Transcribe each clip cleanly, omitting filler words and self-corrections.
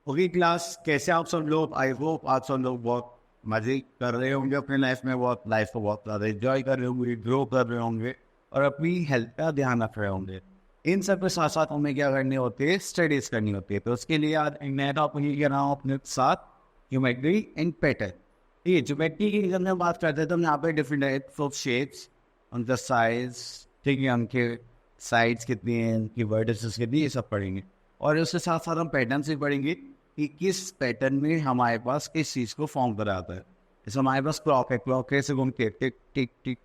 होगी क्लास। कैसे आप सब लोग? आई होप आप सब लोग बहुत मजे कर रहे होंगे अपने लाइफ में, बहुत लाइफ को बहुत ज़्यादा एंजॉय कर रहे होंगे, ग्रो कर रहे होंगे और अपनी हेल्थ का ध्यान रख रहे होंगे। इन सब के साथ साथ हमें क्या करनी होती है? स्टडीज करनी होती है। तो उसके लिए आज मैं टॉपिक कर रहा हूँ अपने साथ, ज्योमेट्री एंड पैटर्न। ये ज्योमेट्री की जब हम बात करते हैं तो यहाँ पे डिफरेंट टाइप्स ऑफ शेप्स, उनका साइज, ठीक है, उनके साइड्स कितनी हैं, उनकी वर्टिसेस कितनी, ये सब पढ़ेंगे। और उसके साथ साथ हम पैटर्न भी पढ़ेंगे कि किस पैटर्न में हमारे पास किस चीज़ को फॉर्म कराता है। जैसे हमारे पास क्लॉक है, क्लॉक कैसे घूमती है? टिक टिक टिक,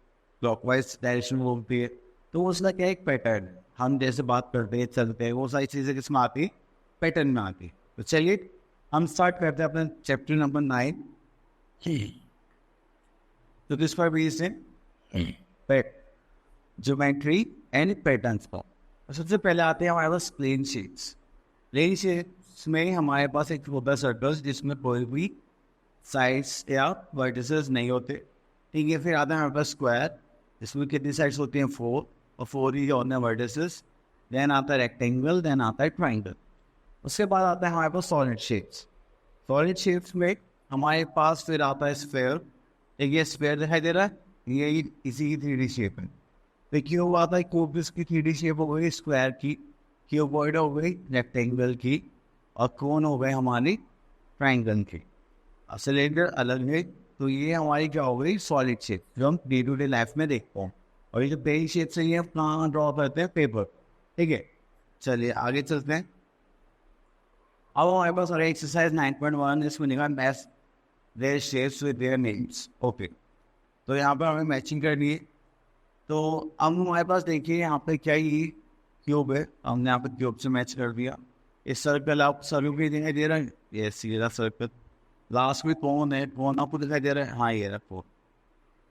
क्लॉकवाइज डायरेक्शन में घूमती है। तो उसका क्या एक पैटर्न है। हम जैसे बात करते हैं, चलते हैं, वो सारी चीज़ें किस में आती? पैटर्न में आती। तो चलिए हम स्टार्ट करते हैं अपना चैप्टर नंबर 9। तो किस पर बेस्ड है? ज्योमेट्री एंड पैटर्न्स पर। सबसे पहले आते हैं हमारे पास प्लेन शीट्स। प्लेन शीट्स में हमारे पास एक होता है सर्कल जिसमें कोई भी साइड्स या वर्टिसेस नहीं होते, ठीक है। फिर आता है हमारे पास स्क्वायर, जिसमें कितनी साइड्स होती हैं? 4, और 4 ही होते हैं वर्टिसेस। देन आता है रेक्टेंगल, देन आता है ट्राइंगल। उसके बाद आता है हमारे पास सॉलिड शेप्स। सॉलिड शेप्स में हमारे पास फिर आता है स्फेयर। एक ये स्फेयर दिखाई दे रहा है, ये इसी की 3D शेप है। तो क्यूब आता है, क्यूब की 3D शेप हो गई स्क्वायर की, क्यूबॉइड हो गई रेक्टेंगल की, और कोन हो गए हमारी ट्राइंगल की। सिलेंडर अलग है। तो ये हमारी क्या हो गई? सॉलिड शेप, जो हम डे टू डे लाइफ में देखते हैं। और ये जो प्लेन शेप से ये कहाँ ड्रॉ करते हैं? पेपर, ठीक है। चलिए आगे चलते हैं। अब हमारे पास और एक्सरसाइज 9.1, इसमें लिखा match their shapes with their names. Okay, तो यहाँ पर हमें मैचिंग करनी है। तो अब हमारे पास देखिए यहाँ पे क्या, ये क्यूब है, हमने यहाँ पे क्यूब से मैच कर दिया। इस सर्कल आप सर्कल भी दिखाई दे रहा है, ये सीधा सर्कल। लास्ट में कौन है? कौन आपको दिखाई दे रहा है? हाँ, ये रखो,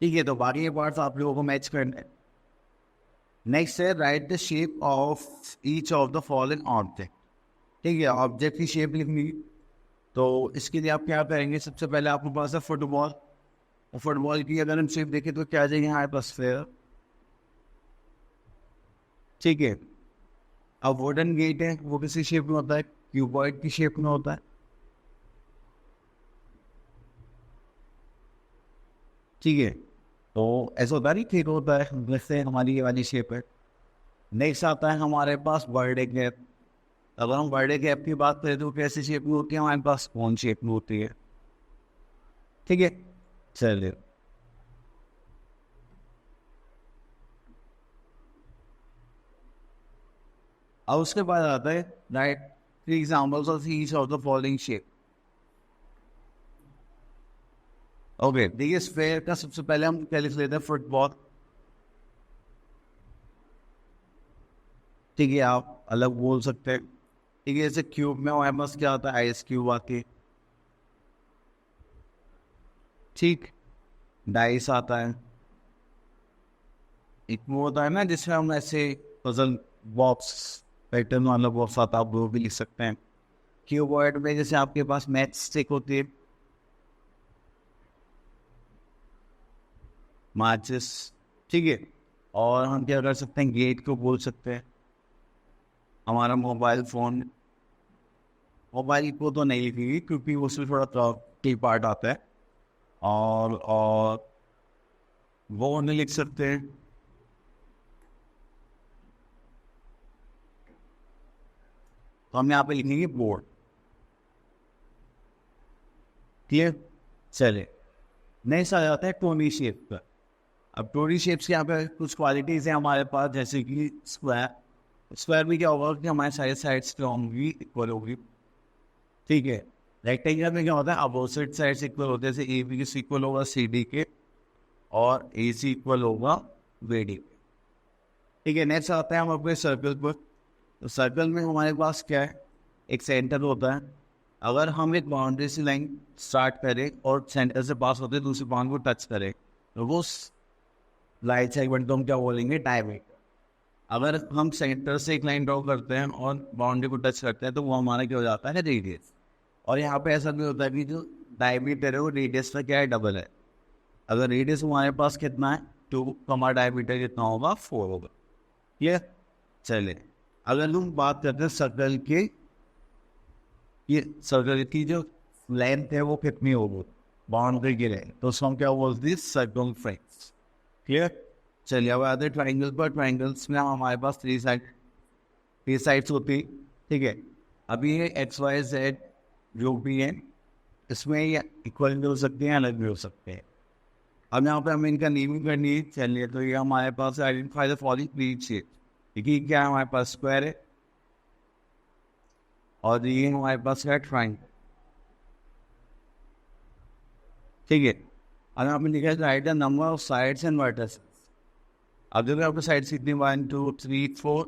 ठीक है। तो बाकी ये पार्ट्स आप लोगों को मैच करना है। नेक्स्ट है right the shape of each of the following object, ठीक है। ऑब्जेक्ट की शेप लिखनी है। तो इसके लिए आप क्या करेंगे? सबसे पहले आपके पास है फुटबॉल, और फुटबॉल की अगर हम शेप देखें तो क्या आ जाएगी? हमारे पास स्फेयर, ठीक है। अब वुडन गेट है, वो किसी शेप में होता है? क्यूबॉइड की शेप में होता है, ठीक है। तो ऐसा होता है, नहीं ठीक होता है, जैसे हमारी ये वाली शेप है। नेक्स्ट आता है हमारे पास बर्थडे कैप। अगर हम बर्थडे कैप की बात करें तो कैसी शेप में होती है? हमारे पास कौन शेप में होती है, ठीक है। चलिए अब उसके बाद आता है right 3 examples of each of the following shape. Okay, देखिए स्फेयर का सबसे पहले हम क्या लिख लेते हैं? फुटबॉल, ठीक है। आप अलग बोल सकते हैं, ठीक है। जैसे क्यूब में हमारे पास क्या आता है? आइस क्यूब आती है, ठीक। डाइस आता है, एक वो होता है ना जिसमें हम ऐसे पजल बॉक्स पैटर्न वाला बॉक्स आता है, आप वो भी लिख सकते हैं। क्यूबॉइड में जैसे आपके पास मैच स्टिक होती है, माचिस, ठीक है। और हम क्या कर सकते हैं? गेट को बोल सकते हैं। हमारा मोबाइल फोन, मोबाइल को तो नहीं लिखेगी क्योंकि उसमें थोड़ा की पार्ट आता है, और वो नहीं लिख सकते हैं। तो हम यहाँ पे लिखेंगे बोर्ड, क्लियर। चले नेक्स्ट आ जाता है टोनी शेप का। अब टोनी शेप्स के यहाँ पे कुछ क्वालिटीज हैं हमारे पास, जैसे कि स्क्वायर। स्क्वायर में क्या होगा कि हमारे सारे साइड्स जो होंगी इक्वल होगी, ठीक है। रेक्टेंगल में क्या होता है? अपोजिट साइड्स इक्वल होते हैं, जैसे ए बी के इक्वल होगा सी डी के, और ए सी इक्वल होगा बी डी के, ठीक है। नेक्स्ट आता है हम अपने सर्कल पर। तो सर्कल में हमारे पास क्या है? एक सेंटर होता है। अगर हम एक बाउंड्री से लाइन स्टार्ट करें और सेंटर से पास होते दूसरी बाउंड्री को टच करें, तो वो लाइन सेगमेंट को हम क्या बोलेंगे? डायमीटर। अगर हम सेंटर से एक लाइन ड्रॉ करते हैं और बाउंड्री को टच करते हैं तो वो हमारा क्या हो जाता है? रेडियस। और यहाँ पे ऐसा भी होता है कि जो डायमीटर है वो रेडियस का क्या है? डबल है। अगर रेडियस हमारे पास कितना है? 2, तो हमारा डायमीटर कितना होगा? 4 होगा, ये। चले अगर हम बात करते हैं सर्कल के ये सर्कल की जो लेंथ है वो कितनी होगी बाउंड्री की लेंथ, तो उसको हम क्या बोलते हैं, सर्कमफ्रेंस। क्लियर। चलिए अब आते हैं ट्राइंगल पर। ट्राइंगल्स में हमारे पास थ्री साइड्स होती, ठीक है। अभी ये एक्स वाई जेड जो भी है इसमें ये इक्वल भी हो सकते हैं, अलग भी हो सकते हैं। अब यहाँ पे हमें इनका नेमिंग करनी है। चलिए तो ये हमारे पास identify the following three shape. देखिए क्या है, हमारे पास स्क्वायर है और ये हमारे पास है ट्राइंगल, ठीक है। अब यहाँ पे लिखा है right the number of sides and vertices. अब देखो आपको साइड्स कितनी, 1 2 3 4,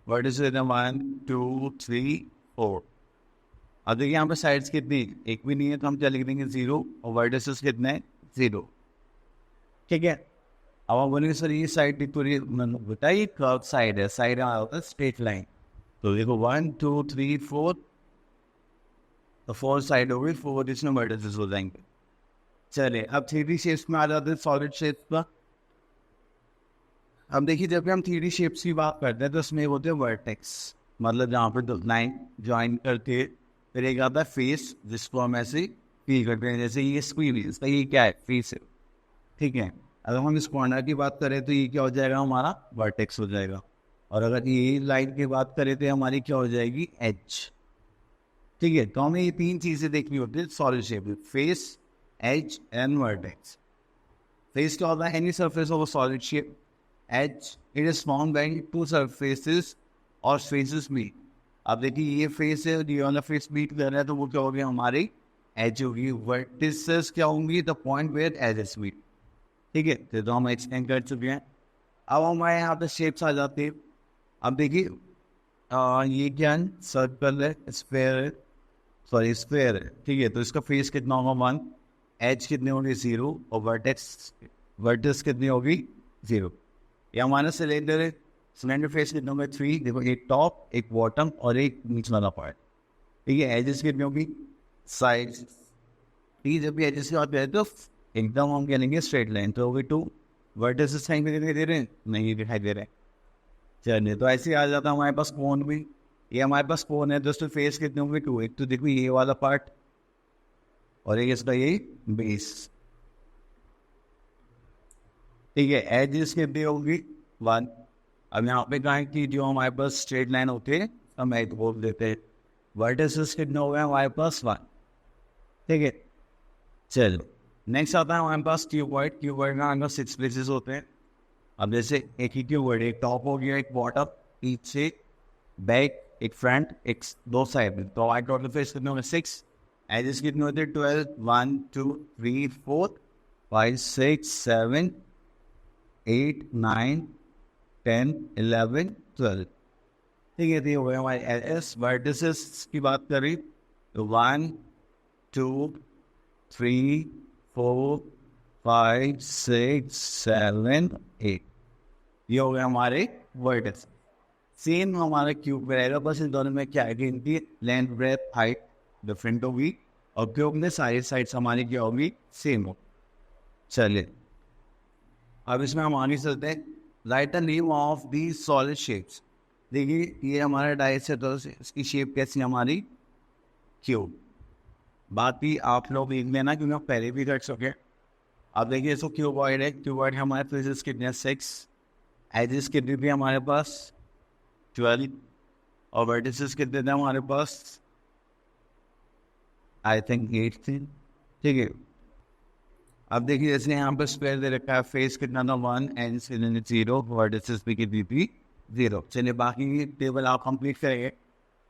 वर्टिसेस 1 2 3 4। अब देखिए यहाँ पे साइड्स कितनी, एक भी नहीं है, तो हम क्या लिख देंगे 0, और वर्टिसेस कितने हैं 0, ठीक है। अब आप बोलेंगे सर ये साइड पूरी बताइए कर्व साइड है, साइड होता है स्ट्रेट लाइन। तो देखो 1 2 3 4, तो 4 साइड हो गई, 4 इसमें वर्टिसेस हो जाएंगे। चलिए अब 3D शेप्स में आ जाते हैं, सॉलिड शेप्स पर। अब देखिए जब भी हम 3D शेप्स की बात करते हैं तो उसमें होते हैं वर्टेक्स, मतलब जहाँ पर दो लाइन ज्वाइन करके फिर एक आता है फेस, जिसको हम ऐसे फील करते हैं, जैसे ये स्क्रीन है, इसका ये क्या है, फेस है, ठीक है। अगर हम इस कॉर्नर की बात करें तो ये क्या हो जाएगा, हमारा वर्टेक्स हो जाएगा। और अगर ये लाइन की बात करें तो हमारी क्या हो जाएगी, एज, ठीक है। तो हमें ये तीन चीज़ें देखनी होती है सॉलिड शेप में, face, edge and vertex. Face क्या होता है, any surface of a solid shape. Edge it is found when two surfaces और फेसेस मीट। अब देखिए ये फेस है, ये वाला फेस मीट कर रहा है, तो वो क्या होगी, हमारी एज होगी। वर्टिसेस क्या होंगी, the point where edges meet, ठीक है। तो हम एक्सटेंड कर चुके हैं। अब हमारे यहाँ पे शेप्स आ जाते हैं। अब देखिए ये क्या है, सर्कल है, स्फेयर है, सॉरी स्क्वायर है, ठीक है। तो इसका फेस कितना होगा 1, एज कितनी होगी 0, और वर्टेक्स कितनी होगी 0। ये हमारा सिलेंडर है, सिलेंडर फेस कितने होंगे 3, देखो एक टॉप, एक बॉटम और एक नीचे वाला पार्ट, ठीक है। एजेस कितनी होगी, साइड्स, ठीक है। जब भी एजेस की बात करें तो एकदम हम क्या लेंगे, स्ट्रेट लाइन, तो होगी 2। वर्टेक्स साइन में दिखाई दे रहे हैं, नहीं दिखाई दे रहे हैं। चलिए तो ऐसे ही आ जाता है हमारे पास कोन भी। ये हमारे पास कोन है दोस्तों, फेस कितने होंगे 2, एक तो देखो ये वाला पार्ट और एक इसका ये बेस, ठीक है। एजेस कितनी होगी 1। अब यहाँ पे कहा है कि जो हमारे पास स्ट्रेट लाइन होते हैं हम एक बोल देते हैं, वर्टिसेस कितने हो गए हमारे पास 1, ठीक है। चलो नेक्स्ट आता है हमारे पास क्यूबॉइड। क्यूबॉइड में हमारे पास 6 प्लेसेस होते हैं। अब जैसे एक ही क्यूबॉइड, एक टॉप हो गया, एक बॉटम, पीछे, बैक, एक फ्रंट, एक दो साइड में, तो आई टोटल फेस कितने होंगे 6। एजेस कितने होते हैं 12, 1 2 3 4 5 6 7 8 9 10 11 12, ठीक है। तो ये हो गया हमारे एस। वर्टिसेस की बात करें तो 1 2 3 4 5 6 7 8, ये हो गया हमारे वर्टिसेस। सेम हमारा क्यूब में रहेगा, बस इन दोनों में क्या है कि इनकी लेंथ ब्रेथ हाइट डिफरेंट होगी, और क्यूब में सारी साइड्स हमारी क्या होगी, सेम हो। चलिए अब इसमें हम आगे चलते हैं। Right the name of the solid shapes. देखिए ये हमारा डाइस है, तो इसकी शेप कैसी है, हमारी क्यूब। बाकी आप लोग देख लेना क्योंकि हम पहले भी कर चुके। अब देखिए इसको क्यूबॉइड है, क्यूबॉइड हमारे फेसेस कितने हैं 6, एजेस कितनी थी हमारे पास 12, और वर्टिसेस कितने थे हमारे पास, आई थिंक 8 थे, ठीक है। अब देखिए जैसे यहाँ पर स्क्वायर दे रखा है, फेस कितना था 1, एंड 0, वर्टिसेस भी कितनी थी 0। चलिए बाकी टेबल आप कंप्लीट करेंगे।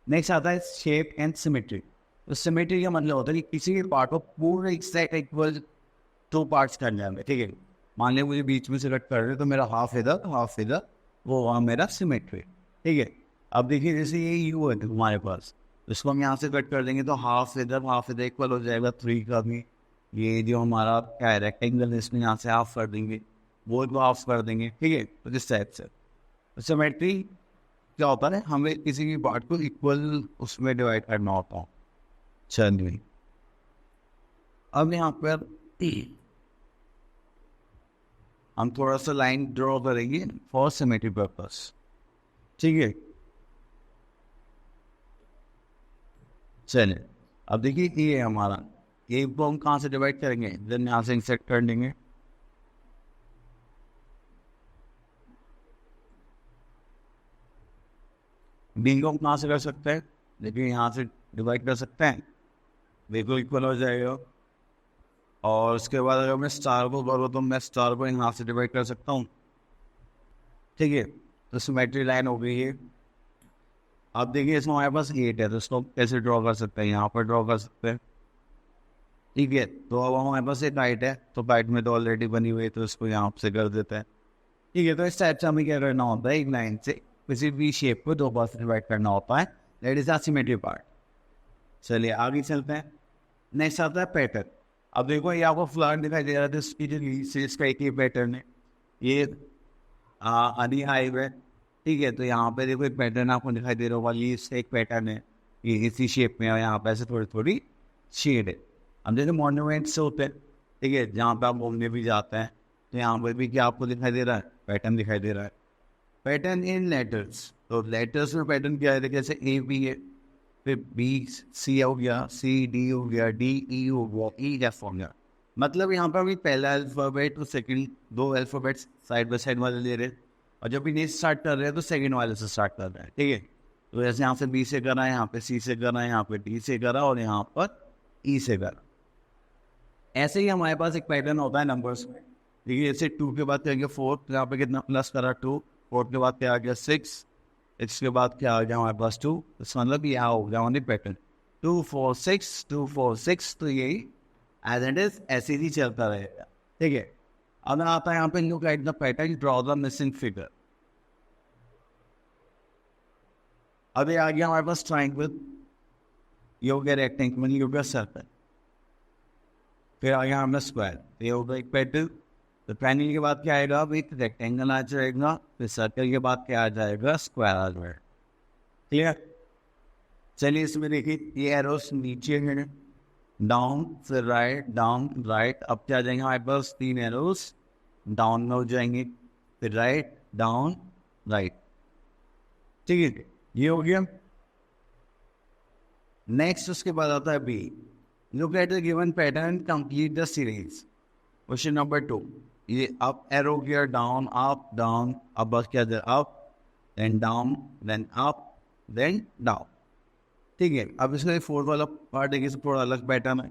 नेक्स्ट आता है शेप एंड सिमेट्री। तो सिमेट्री का मतलब होता है कि किसी भी पार्ट को पूरे एक सेट इक्वल 2 पार्ट्स करना है, ठीक है। मान लिया मुझे बीच में से कट कर रहे तो मेरा हाफ इधर हाफ इधर, वो वहाँ मेरा सिमेट्री, ठीक है। अब देखिए जैसे ये यू है हमारे पास, इसको हम यहाँ से कट कर देंगे तो हाफ इधर इक्वल हो जाएगा 3 का भी। ये जो हमारा क्या है रेक्टेंगल है, इसमें यहाँ से हाफ कर देंगे, वो तो हाफ कर देंगे, ठीक है। तो जिस टाइप से सिमेट्री क्या होता है, हमें किसी भी पार्ट को इक्वल उसमें डिवाइड करना होता है। चलिए अब यहाँ पर हम थोड़ा सा लाइन ड्रॉ करेंगे फॉर सिमेट्री पर्पस, ठीक है। चलिए अब देखिए ये है हमारा, ए को हम कहाँ से डिवाइड करेंगे, देन यहाँ से इंसेक्ट कर देंगे। बी को हम कहाँ से कर सकते हैं, देखिए यहाँ से डिवाइड कर सकते हैं, बी को इक्वल हो जाएगा। और उसके बाद अगर मैं स्टार को करूँ तो मैं स्टार को यहाँ से डिवाइड कर सकता हूँ, ठीक है। तो सिमेट्री लाइन हो गई है। अब देखिए इसमें हमारे पास 8 है, तो इसको कैसे ड्रॉ कर सकते हैं, यहाँ पर ड्रॉ कर सकते हैं, ठीक है। तो अब हमारे पास एक काइट है, तो काइट में तो ऑलरेडी बनी हुई है, तो इसको यहाँ से कर देते हैं, ठीक है। तो इस टाइप से हमें क्या करना होता है, एक लाइन से किसी भी शेप को 2 पार्ट डिवाइड करना होता है, दैट इज सिमेट्री पार्ट। चलिए आगे चलते हैं। नेक्स्ट आता है पैटर्न। अब देखो ये आपको फ्लावर दिखाई दे रहा था, इसकी जो लीव्स का एक ही पैटर्न है, ये हनी हाइव है, ठीक है। तो यहाँ पे देखो एक पैटर्न आपको दिखाई दे रहा होगा, लीव्स का एक पैटर्न है, ये इसी शेप में है, यहाँ पे ऐसे थोड़ी थोड़ी शेड है। अब देखो मॉन्यूमेंट्स होते हैं, ठीक है, जहाँ पे आप घूमने भी जाते हैं, तो यहाँ पर भी क्या आपको दिखाई दे रहा है, पैटर्न दिखाई दे रहा है। पैटर्न इन लेटर्स, तो लेटर्स में पैटर्न क्या है, जैसे ए बी है, फिर बी सी हो गया, सी डी हो गया, डी ई हो गया, ई एफ हो गया। मतलब यहाँ पर अभी पहला अल्फ़ाबेट और second 2 alphabets side by side वाले ले रहे हैं, और जब भी नहीं स्टार्ट कर रहे हैं तो सेकंड वाले से स्टार्ट कर रहे हैं, ठीक है। तो जैसे यहाँ से बी से करा, यहाँ पे सी से करा, यहाँ पे डी से करा, और यहाँ पर ई से करा। ऐसे ही हमारे पास एक पैटर्न होता है नंबर्स में, देखिए जैसे 2 के बाद क्या आ गया 4, तो यहाँ पे कितना प्लस करा 2, 4 के बाद क्या आ गया 6, इसके बाद क्या आ गया हमारे पास 2, तो मतलब यहाँ हो गया हमारे पैटर्न 2 4 6 2 4 6। तो यही एज इट इज ऐसे ही चलता रहेगा, ठीक है। अब आता है यहाँ पे look at the pattern, draw the missing figure. अब ये आ गया हमारे पास ट्राइंगल, ये हो गया रेक्टेंगल, ये हो गया सर्कल, फिर आ गया हमारा स्क्वायर, ये होगा एक पैटर्न। तो ट्रायंगल के बाद क्या आएगा, अब एक रेक्टेंगल आ जाएगा, फिर सर्कल के बाद क्या आ जाएगा, स्क्वायर आ जाएगा, क्लियर। चलिए इसमें देखिए ये एरोस नीचे है, डाउन फिर राइट, डाउन राइट। अब क्या आ जाएंगे हमारे पास 3 एरोस डाउन में हो जाएंगे, फिर राइट डाउन राइट, ठीक है, ये हो गया। नेक्स्ट उसके बाद आता है B, look at the given pattern, complete the series. Question number 2, ये अप एरो गया, डाउन अप डाउन, अब बस क्या है, up then down then up then down, ठीक है। अब इसका 4th वाला पार्ट देखिए, थोड़ा अलग पैटर्न है।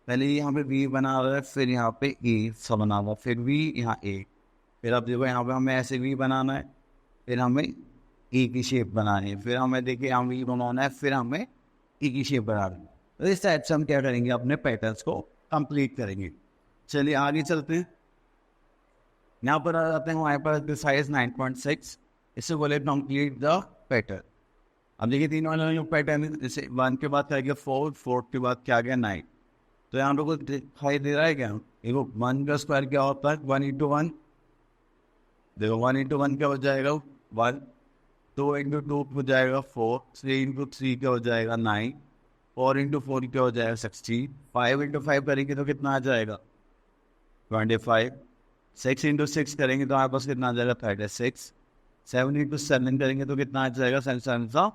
पहले यहाँ पे वी बना रहा है, फिर यहाँ पे ए सा बना रहा है, फिर वी यहाँ ए, फिर अब देखो यहाँ पे हमें ऐसे वी बनाना है, फिर हमें ए की शेप बनानी है, फिर हमें देखिए यहाँ वी बनाना है, फिर हमें ए की शेप बनानी है। तो इस टाइप से हम क्या करेंगे, अपने पैटर्न्स को कंप्लीट करेंगे। चलिए आगे चलते हैं। यहाँ पर आ जाते हैं हमारे पास साइज 9.6, इससे बोले कंप्लीट द पैटर्न। अब देखिए 3 वाला पैटर्न है, जैसे 1 के बाद क्या आ गया 4, 4 के बाद क्या आ गया 9। तो यहाँ पे कुछ दिखाई दे रहा है क्या, देखो 1 का स्क्वायर क्या होता है 1 इंटू 1, देखो 1 इंटू 1 क्या हो जाएगा 1, 2 इंटू 2 हो जाएगा 4, 3 इंटू 3 क्या हो जाएगा 9, 4 इंटू 4 क्या हो जाएगा 16, 5 इंटू 5 करेंगे तो कितना आ जाएगा 25, 6 इंटू 6 करेंगे तो हमारे पास कितना आ जाएगा 36, 7 इंटू 7 करेंगे तो कितना आ जाएगा 7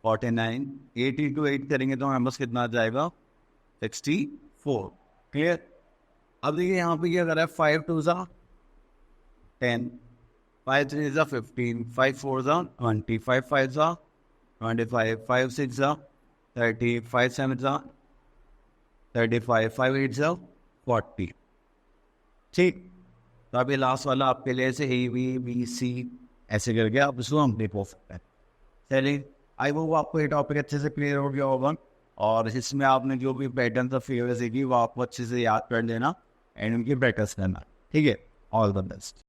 49, 8 इंटू 8 करेंगे तो हमारे पास कितना आ जाएगा 64, क्लियर। अब देखिए यहाँ पे क्या कर रहा है 5 2 10, 5 3 15, 5 4 20, 5 5 25, 5 6 30, 5 7 35, 5 8 40, ठीक। तो अभी लास्ट वाला आपके लिए ऐसे ए बी बी सी ऐसे करके आप इसको हम हो सकते हैं। चलिए आई होप आपको ये टॉपिक अच्छे से क्लियर हो गया होगा, और इसमें आपने जो भी पैटर्न ऑफ फिगर सीखी वो आपको अच्छे से याद कर लेना एंड उनकी प्रैक्टिस करना, ठीक है। All the best.